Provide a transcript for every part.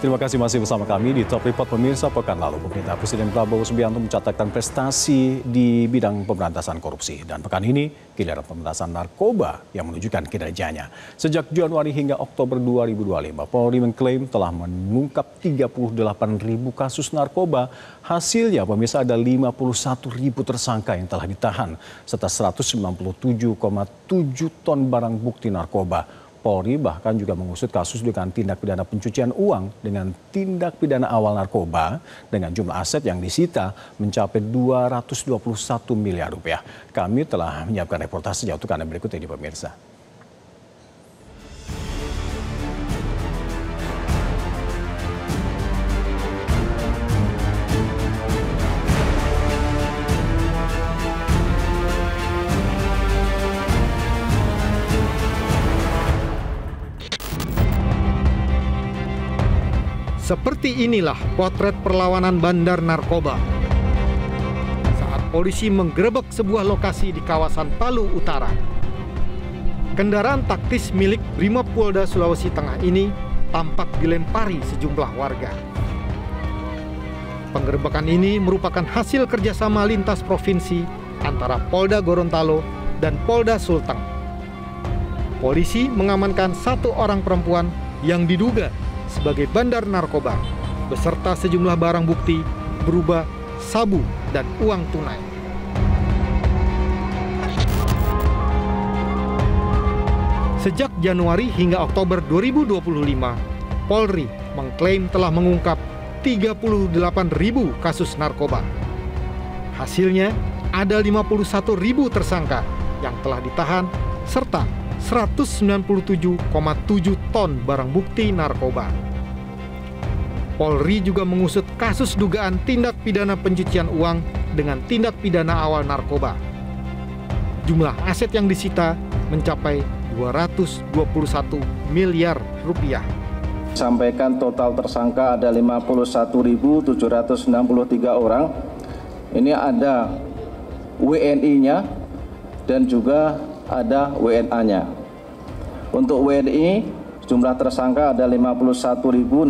Terima kasih masih bersama kami di Top Report pemirsa. Pekan lalu pemerintah Presiden Prabowo Subianto mencatatkan prestasi di bidang pemberantasan korupsi. Dan pekan ini giliran pemberantasan narkoba yang menunjukkan kinerjanya. Sejak Januari hingga Oktober 2025, Polri mengklaim telah mengungkap 38.000 kasus narkoba. Hasilnya pemirsa ada 51.000 tersangka yang telah ditahan serta 197,7 ton barang bukti narkoba. Polri bahkan juga mengusut kasus dengan tindak pidana pencucian uang dengan tindak pidana awal narkoba dengan jumlah aset yang disita mencapai 221 miliar rupiah. Kami telah menyiapkan reportase untuk Anda berikut ini pemirsa. Seperti inilah potret perlawanan bandar narkoba. Saat polisi menggerebek sebuah lokasi di kawasan Palu Utara. Kendaraan taktis milik Brimopolda Sulawesi Tengah ini tampak dilempari sejumlah warga. Penggerebekan ini merupakan hasil kerjasama lintas provinsi antara Polda Gorontalo dan Polda Sulteng. Polisi mengamankan satu orang perempuan yang diduga sebagai bandar narkoba, beserta sejumlah barang bukti berupa sabu dan uang tunai. Sejak Januari hingga Oktober 2025, Polri mengklaim telah mengungkap 38.000 kasus narkoba. Hasilnya ada 51.000 tersangka yang telah ditahan serta 197,7 ton barang bukti narkoba. Polri juga mengusut kasus dugaan tindak pidana pencucian uang dengan tindak pidana awal narkoba. Jumlah aset yang disita mencapai 221 miliar rupiah. Sampaikan total tersangka ada 51.763 orang. Ini ada WNI-nya dan juga ada WNA-nya. Untuk WNI, jumlah tersangka ada 51.606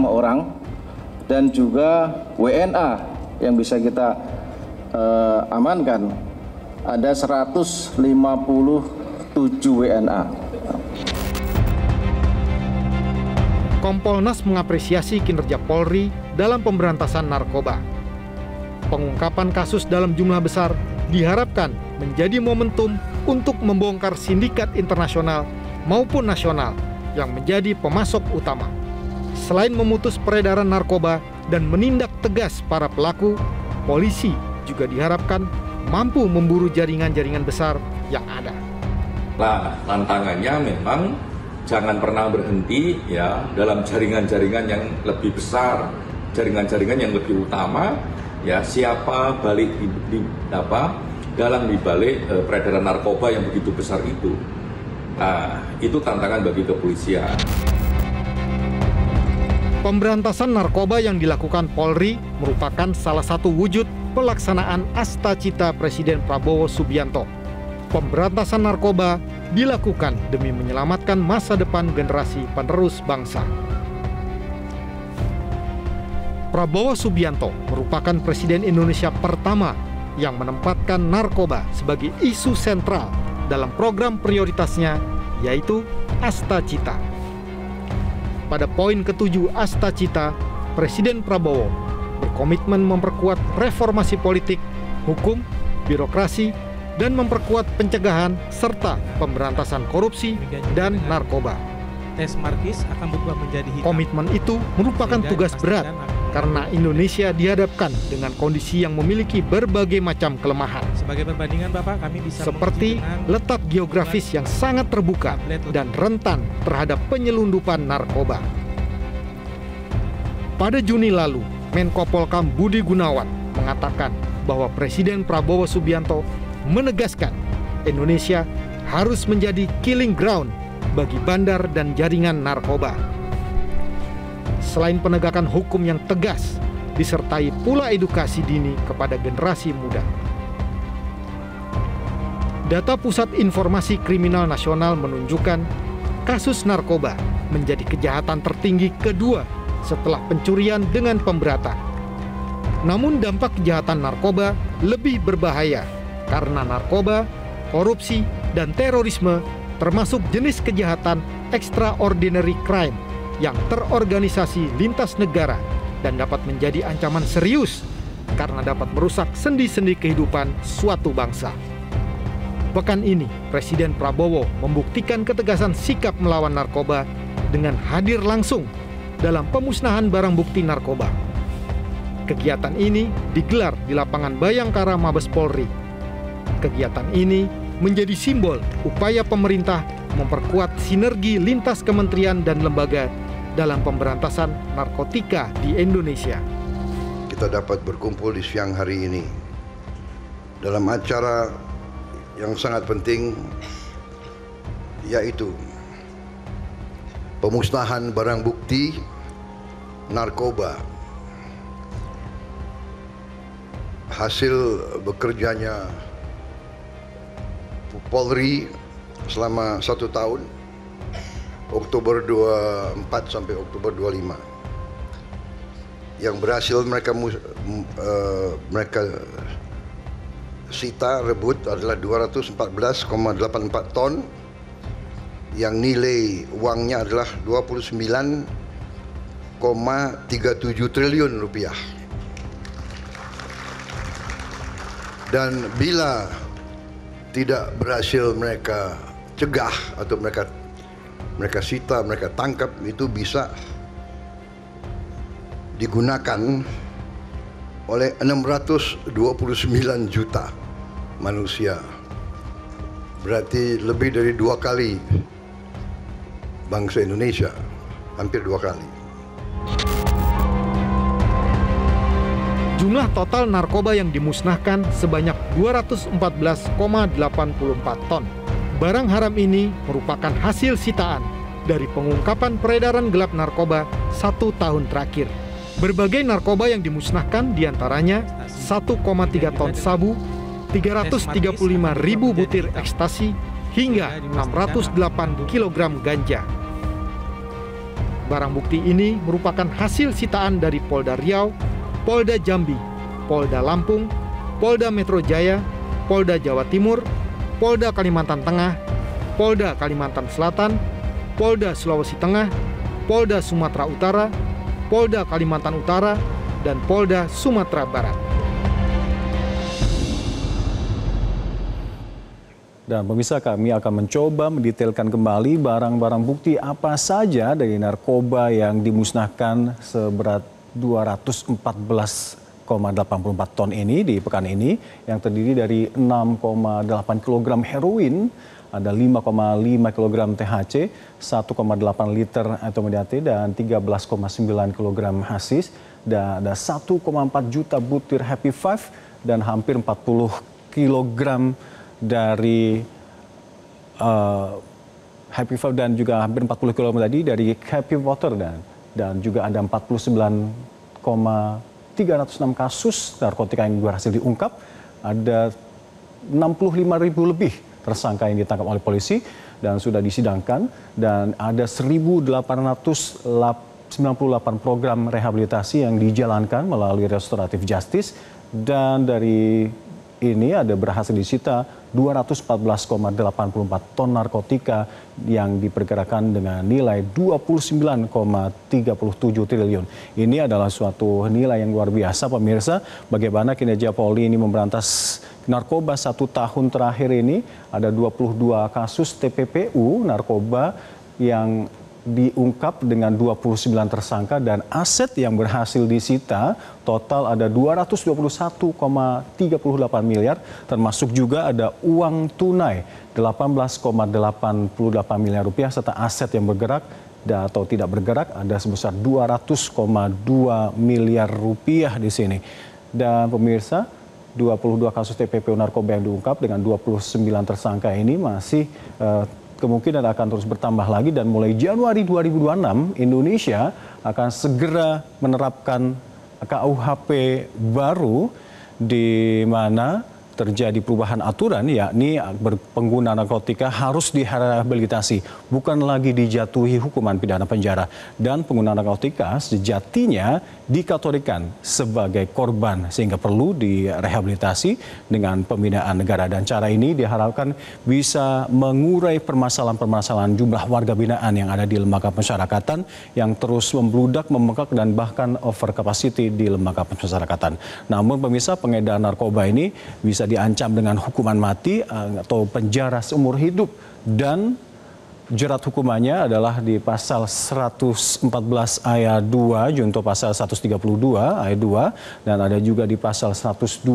orang dan juga WNA yang bisa kita amankan ada 157 WNA. Kompolnas mengapresiasi kinerja Polri dalam pemberantasan narkoba. Pengungkapan kasus dalam jumlah besar diharapkan menjadi momentum untuk membongkar sindikat internasional maupun nasional yang menjadi pemasok utama. Selain memutus peredaran narkoba dan menindak tegas para pelaku, polisi juga diharapkan mampu memburu jaringan-jaringan besar yang ada. Nah, tantangannya memang jangan pernah berhenti ya dalam jaringan-jaringan yang lebih besar, jaringan-jaringan yang lebih utama. Ya, siapa balik dalam dibalik peredaran narkoba yang begitu besar itu. Nah, itu tantangan bagi kepolisian. Pemberantasan narkoba yang dilakukan Polri merupakan salah satu wujud pelaksanaan Asta-Cita Presiden Prabowo Subianto. Pemberantasan narkoba dilakukan demi menyelamatkan masa depan generasi penerus bangsa. Prabowo Subianto merupakan Presiden Indonesia pertama yang menempatkan narkoba sebagai isu sentral dalam program prioritasnya, yaitu Asta-Cita. Pada poin ke-7 Asta-Cita, Presiden Prabowo berkomitmen memperkuat reformasi politik, hukum, birokrasi, dan memperkuat pencegahan serta pemberantasan korupsi dan narkoba. Tes markis akan berubah menjadi hitam. Komitmen itu merupakan tugas berat karena Indonesia dihadapkan dengan kondisi yang memiliki berbagai macam kelemahan. Sebagai perbandingan Bapak, kami bisa seperti letak geografis yang sangat terbuka dan rentan terhadap penyelundupan narkoba. Pada Juni lalu, Menko Polkam Budi Gunawan mengatakan bahwa Presiden Prabowo Subianto menegaskan Indonesia harus menjadi killing ground bagi bandar dan jaringan narkoba. Selain penegakan hukum yang tegas, disertai pula edukasi dini kepada generasi muda. Data Pusat Informasi Kriminal Nasional menunjukkan kasus narkoba menjadi kejahatan tertinggi kedua setelah pencurian dengan pemberatan. Namun dampak kejahatan narkoba lebih berbahaya karena narkoba, korupsi, dan terorisme termasuk jenis kejahatan extraordinary crime yang terorganisasi lintas negara dan dapat menjadi ancaman serius karena dapat merusak sendi-sendi kehidupan suatu bangsa. Pekan ini, Presiden Prabowo membuktikan ketegasan sikap melawan narkoba dengan hadir langsung dalam pemusnahan barang bukti narkoba. Kegiatan ini digelar di lapangan Bayangkara Mabes Polri. Kegiatan ini menjadi simbol upaya pemerintah memperkuat sinergi lintas kementerian dan lembaga dalam pemberantasan narkotika di Indonesia. Kita dapat berkumpul di siang hari ini dalam acara yang sangat penting, yaitu pemusnahan barang bukti narkoba. Hasil bekerjanya Polri selama 1 tahun, Oktober 24 sampai Oktober 25. Yang berhasil mereka sita, rebut adalah 214,84 ton, yang nilai uangnya adalah 29,37 triliun rupiah. Dan bila tidak berhasil mereka cegah atau mereka sita, mereka tangkap, itu bisa digunakan oleh 629 juta manusia. Berarti lebih dari 2 kali bangsa Indonesia, hampir 2 kali. Jumlah total narkoba yang dimusnahkan sebanyak 214,84 ton. Barang haram ini merupakan hasil sitaan dari pengungkapan peredaran gelap narkoba 1 tahun terakhir. Berbagai narkoba yang dimusnahkan diantaranya 1,3 ton sabu, 335 ribu butir ekstasi, hingga 608 kg ganja. Barang bukti ini merupakan hasil sitaan dari Polda Riau, Polda Jambi, Polda Lampung, Polda Metro Jaya, Polda Jawa Timur, Polda Kalimantan Tengah, Polda Kalimantan Selatan, Polda Sulawesi Tengah, Polda Sumatera Utara, Polda Kalimantan Utara, dan Polda Sumatera Barat. Dan pemirsa, kami akan mencoba mendetailkan kembali barang-barang bukti apa saja dari narkoba yang dimusnahkan seberat 214,84 ton ini di pekan ini, yang terdiri dari 6,8 kg heroin, ada 5,5 kg THC, 1,8 liter MDMA dan 13,9 kg hasis, dan ada 1,4 juta butir Happy Five dan hampir 40 kg dari Happy Five dan juga hampir 40 kg tadi dari Happy Water, dan juga ada 49,306 kasus narkotika yang berhasil diungkap. Ada 65.000 lebih tersangka yang ditangkap oleh polisi dan sudah disidangkan, dan ada 1.898 program rehabilitasi yang dijalankan melalui restoratif justice, dan dari ini ada berhasil disita 214,84 ton narkotika yang diperkirakan dengan nilai 29,37 triliun. Ini adalah suatu nilai yang luar biasa, pemirsa. Bagaimana kinerja Polri ini memberantas narkoba 1 tahun terakhir ini. Ada 22 kasus TPPU narkoba yang diungkap dengan 29 tersangka, dan aset yang berhasil disita total ada 221,38 miliar, termasuk juga ada uang tunai 18,88 miliar rupiah, serta aset yang bergerak atau tidak bergerak ada sebesar 200,2 miliar rupiah di sini. Dan pemirsa, 22 kasus TPPU narkoba yang diungkap dengan 29 tersangka ini masih kemungkinan akan terus bertambah lagi, dan mulai Januari 2026 Indonesia akan segera menerapkan KUHP baru, di mana terjadi perubahan aturan, yakni pengguna narkotika harus direhabilitasi, bukan lagi dijatuhi hukuman pidana penjara. Dan pengguna narkotika sejatinya dikategorikan sebagai korban sehingga perlu direhabilitasi dengan pembinaan negara. Dan cara ini diharapkan bisa mengurai permasalahan-permasalahan jumlah warga binaan yang ada di lembaga pemasyarakatan yang terus membludak, membengkak, dan bahkan over capacity di lembaga pemasyarakatan. Namun pemirsa, pengedar narkoba ini bisa diancam dengan hukuman mati atau penjara seumur hidup, dan jerat hukumannya adalah di pasal 114 ayat 2 junto pasal 132 ayat 2, dan ada juga di pasal 112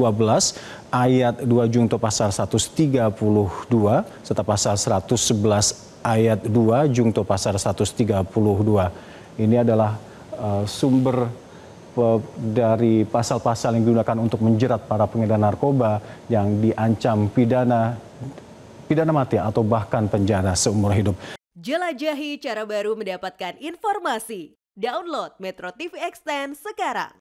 ayat 2 junto pasal 132 serta pasal 111 ayat 2 junto pasal 132. Ini adalah sumber dari pasal-pasal yang digunakan untuk menjerat para pengedar narkoba yang diancam pidana mati atau bahkan penjara seumur hidup. Jelajahi cara baru mendapatkan informasi. Download Metro TV Extend sekarang.